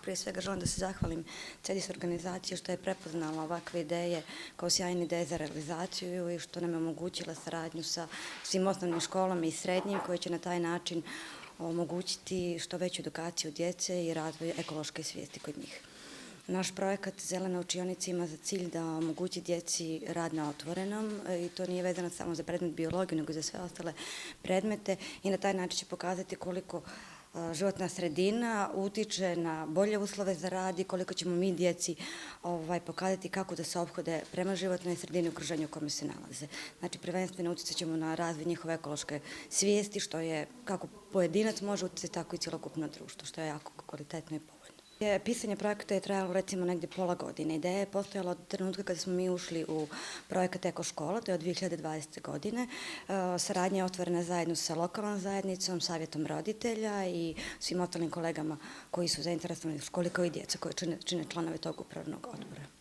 prije svega želim da se zahvalim CEDIS organizaciji što je prepoznala ovakve ideje kao sjajne ideje za realizaciju i što nam je omogućila saradnju sa svim osnovnim školama i srednjim koje će na taj način omogućiti što veću edukaciju djece i razvoj ekološke svijesti kod njih. Naš projekat Zelena učionica ima za cilj da omogući djeci rad na otvorenom i to nije vezano samo za predmet biologiju, nego i za sve ostale predmete i na taj način će pokazati koliko životna sredina utiče na bolje uslove za rad i koliko ćemo mi djeci pokazati kako da se ophode prema životnoj sredini u okruženju u kome se nalaze. Znači, prvenstveno uticat ćemo na razvoj njihove ekološke svijesti, što je kako pojedinac može uticati, tako i cjelokupno društvo, što je jako kvalitetno i povoljno. Pisanje projekta je trajalo recimo negdje pola godine. Ideja je postojala od trenutka kada smo mi ušli u projekat Eko škola, to je od 2020. godine. Saradnja je otvorena zajedno sa lokalnom zajednicom, savjetom roditelja i svim ostalim kolegama koji su zainteresovani u školi kao i djeca koji čine članove tog upravnog odbora.